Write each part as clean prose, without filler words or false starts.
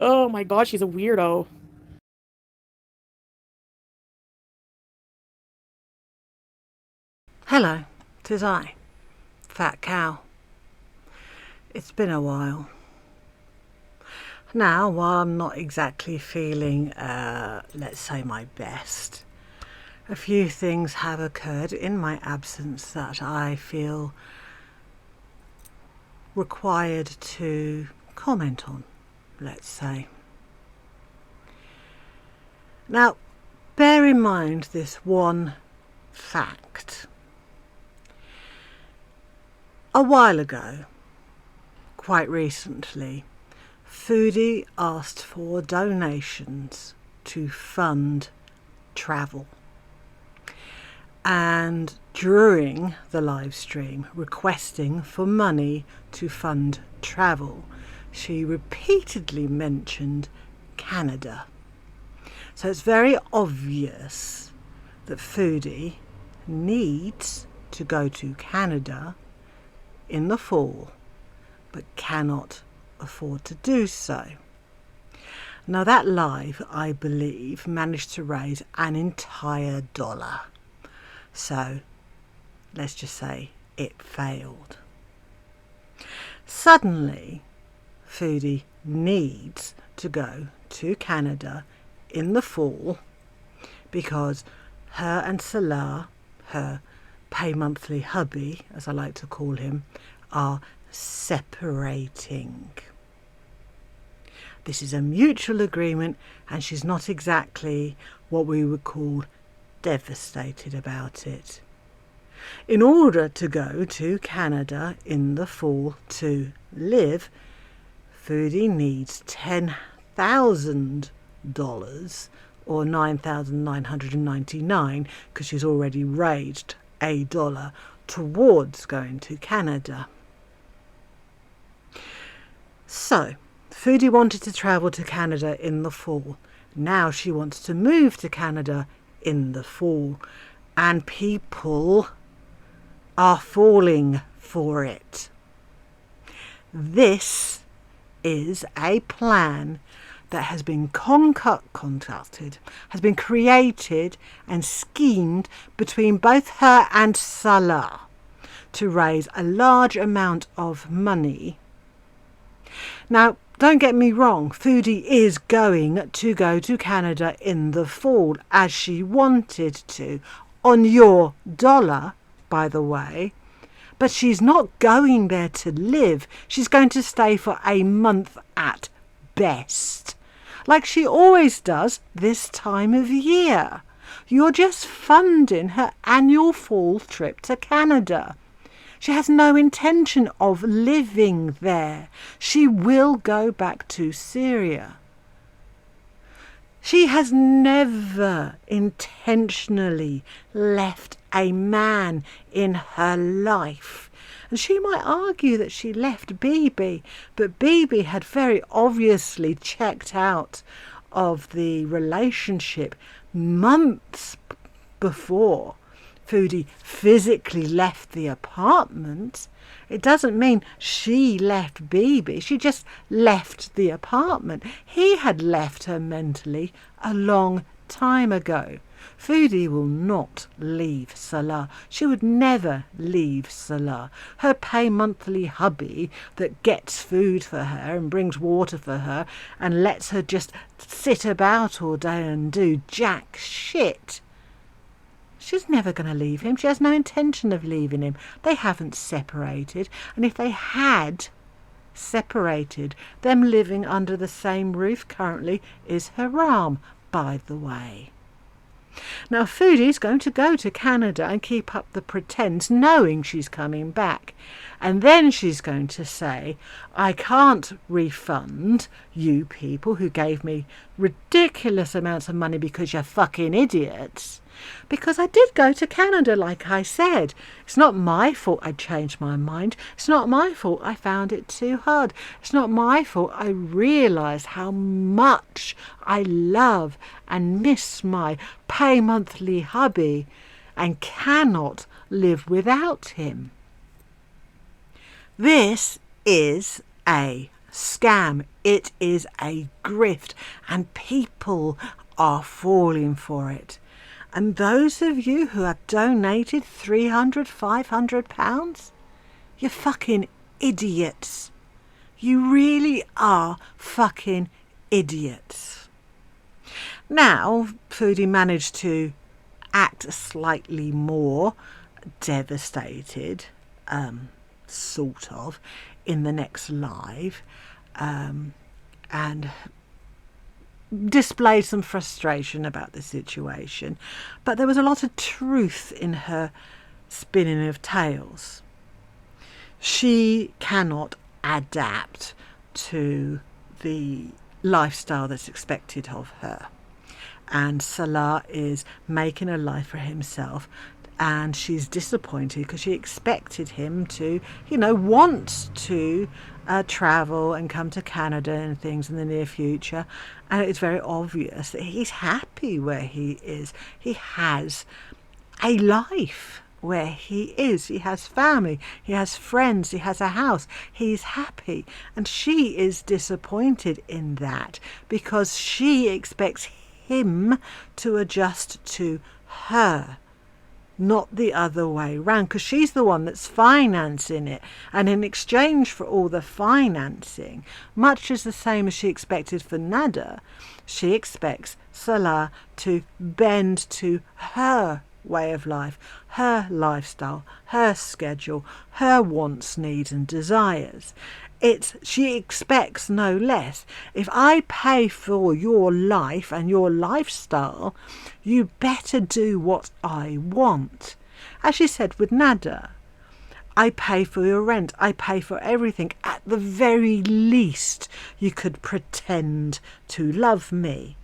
Oh my god, she's a weirdo. Hello, 'tis I, Fat Cow. It's been a while. Now, while I'm not exactly feeling, let's say, my best, a few things have occurred in my absence that I feel required to comment on, let's say. Now, bear in mind this one fact. A while ago, quite recently, Fodie asked for donations to fund travel. And during the live stream requesting for money to fund travel, she repeatedly mentioned Canada. So it's very obvious that Fodie needs to go to Canada in the fall, but cannot afford to do so. Now that live, I believe, managed to raise an entire $1. So let's just say it failed. Suddenly, Fodie needs to go to Canada in the fall because her and Salah, her pay monthly hubby, as I like to call him, are separating. This is a mutual agreement, and she's not exactly what we would call devastated about it. In order to go to Canada in the fall to live, Fodie needs $10,000 or $9,999 because she's already raised $1 towards going to Canada. So, Fodie wanted to travel to Canada in the fall. Now she wants to move to Canada in the fall. And people are falling for it. This is a plan that has been concocted, has been created and schemed between both her and Salah to raise a large amount of money. Now, don't get me wrong, Fodie is going to go to Canada in the fall as she wanted to, on your dollar, by the way. But she's not going there to live. She's going to stay for a month at best, like she always does this time of year. You're just funding her annual fall trip to Canada. She has no intention of living there. She will go back to Syria. She has never intentionally left a man in her life. And she might argue that she left Bibi, but Bibi had very obviously checked out of the relationship months before Fodie physically left the apartment. It doesn't mean she left Bibi. She just left the apartment. He had left her mentally a long time ago. Fodie will not leave Salah. She would never leave Salah. Her pay monthly hubby that gets food for her and brings water for her and lets her just sit about all day and do jack shit. She's never going to leave him. She has no intention of leaving him. They haven't separated. And if they had separated, them living under the same roof currently is haram, by the way. Now, Fodie's going to go to Canada and keep up the pretense, knowing she's coming back. And then she's going to say, I can't refund you people who gave me ridiculous amounts of money because you're fucking idiots. Because I did go to Canada, like I said. It's not my fault I changed my mind. It's not my fault I found it too hard. It's not my fault I realised how much I love and miss my pay monthly hubby and cannot live without him. This is a scam. It is a grift, and people are falling for it. And those of you who have donated £300, £500, you're fucking idiots. You really are fucking idiots. Now, Fodie managed to act slightly more devastated, sort of, in the next live, and displayed some frustration about the situation. But there was a lot of truth in her spinning of tales. She cannot adapt to the lifestyle that's expected of her. And Salah is making a life for himself, and she's disappointed because she expected him to, want to travel and come to Canada and things in the near future. And it's very obvious that he's happy where he is. He has a life where he is. He has family, he has friends, he has a house. He's happy. And she is disappointed in that because she expects him to adjust to her, not the other way round, because she's the one that's financing it. And in exchange for all the financing, much as the same as she expected for Nada, she expects Salah to bend to her way of life, her lifestyle, her schedule, her wants, needs and desires. She expects no less. If I pay for your life and your lifestyle, you better do what I want. As she said with Nada, I pay for your rent, I pay for everything. At the very least, you could pretend to love me.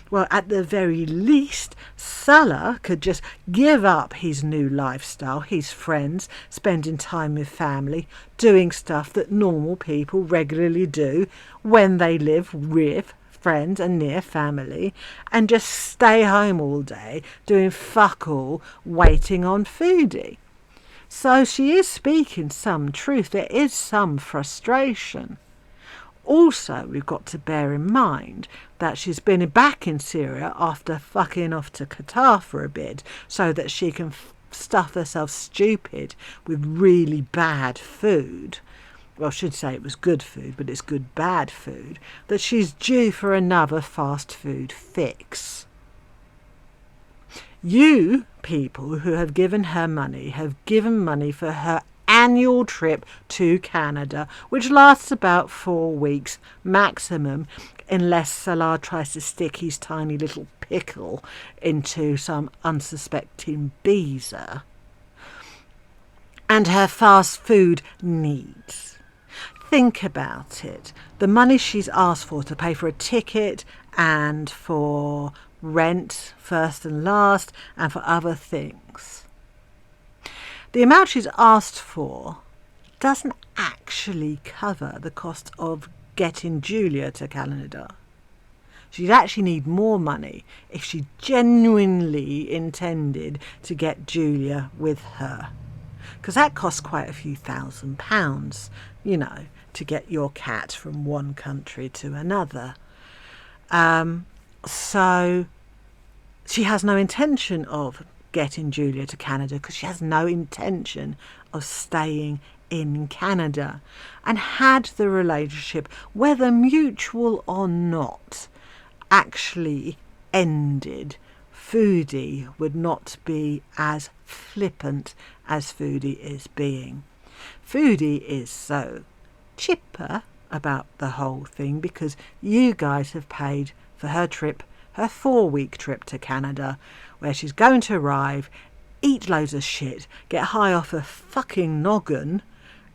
Well, at the very least, Salah could just give up his new lifestyle, his friends, spending time with family, doing stuff that normal people regularly do when they live with friends and near family, and just stay home all day doing fuck all, waiting on Fodie. So she is speaking some truth. There is some frustration. Also, we've got to bear in mind that she's been back in Syria after fucking off to Qatar for a bit so that she can stuff herself stupid with really bad food. Well, I should say it was good food, but it's good bad food. That she's due for another fast food fix. You people who have given her money have given money for her annual trip to Canada, which lasts about 4 weeks maximum, unless Salah tries to stick his tiny little pickle into some unsuspecting Beezer. And her fast food needs. Think about it. The money she's asked for to pay for a ticket and for rent, first and last, and for other things. The amount she's asked for doesn't actually cover the cost of getting Julia to Canada. She'd actually need more money if she genuinely intended to get Julia with her. Because that costs quite a few £1,000s, to get your cat from one country to another. So she has no intention of getting Julia to Canada because she has no intention of staying in Canada. And had the relationship, whether mutual or not, actually ended, Fodie would not be as flippant as Fodie is being. Fodie is so chipper about the whole thing because you guys have paid for her trip, her 4-week trip to Canada, where she's going to arrive, eat loads of shit, get high off her fucking noggin,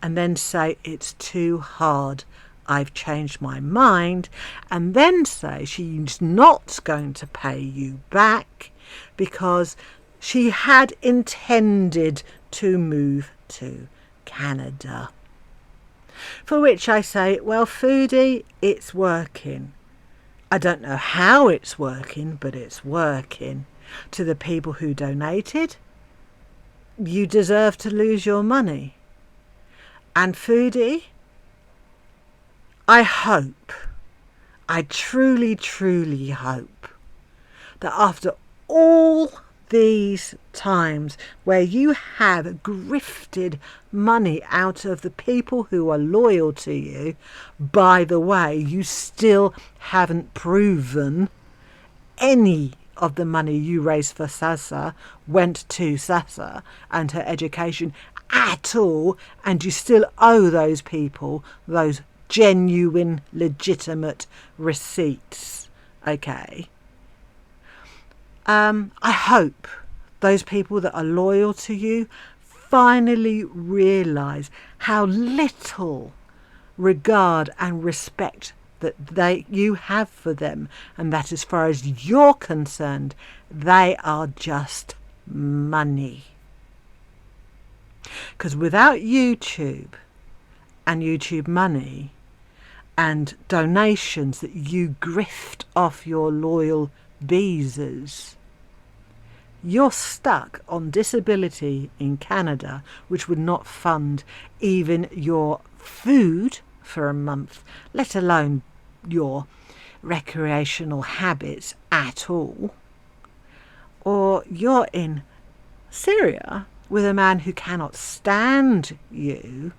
and then say it's too hard, I've changed my mind, and then say she's not going to pay you back because she had intended to move to Canada. For which I say, well, Fodie, it's working. I don't know how it's working, but it's working. To the people who donated, you deserve to lose your money. And Fodie, I hope, I truly, truly hope that after all these times where you have grifted money out of the people who are loyal to you, by the way, you still haven't proven any of the money you raised for Sasa went to Sasa and her education at all, and you still owe those people those genuine, legitimate receipts. Okay. I hope those people that are loyal to you finally realise how little regard and respect that you have for them, and that as far as you're concerned, they are just money. Because without YouTube and YouTube money and donations that you grift off your loyal Beezers, you're stuck on disability in Canada, which would not fund even your food for a month, let alone your recreational habits at all. Or you're in Syria with a man who cannot stand you,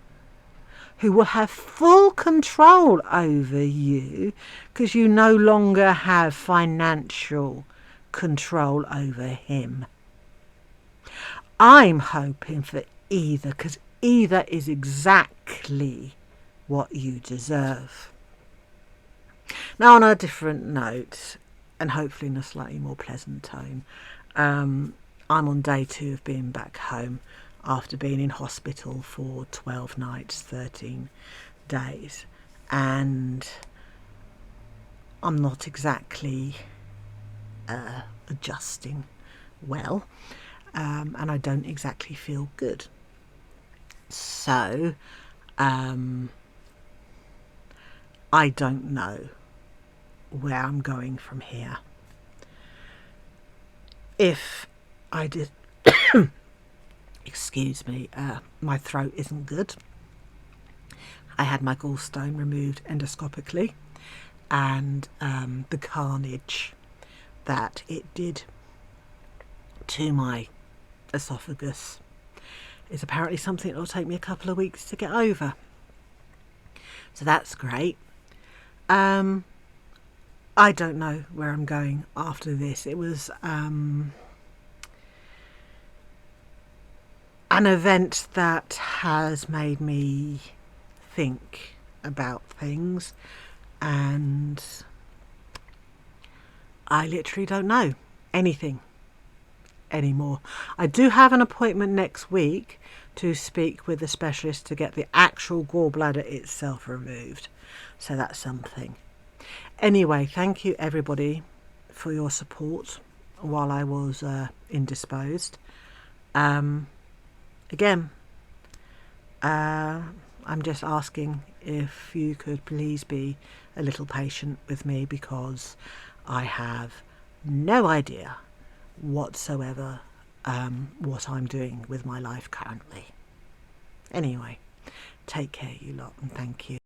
who will have full control over you because you no longer have financial control over him. I'm hoping for either, because either is exactly what you deserve. Now, on a different note, and hopefully in a slightly more pleasant tone, I'm on day 2 of being back home after being in hospital for 12 nights, 13 days. And I'm not exactly adjusting well, and I don't exactly feel good. So, I don't know where I'm going from here. If I did, excuse me, my throat isn't good. I had my gallstone removed endoscopically, and the carnage that it did to my esophagus is apparently something that will take me a couple of weeks to get over. So that's great. I don't know where I'm going after this. It was an event that has made me think about things, and I literally don't know anything anymore. I do have an appointment next week to speak with a specialist to get the actual gallbladder itself removed. So that's something. Anyway, thank you everybody for your support while I was indisposed. Again, I'm just asking if you could please be a little patient with me, because I have no idea whatsoever what I'm doing with my life currently. Anyway, take care you lot, and thank you.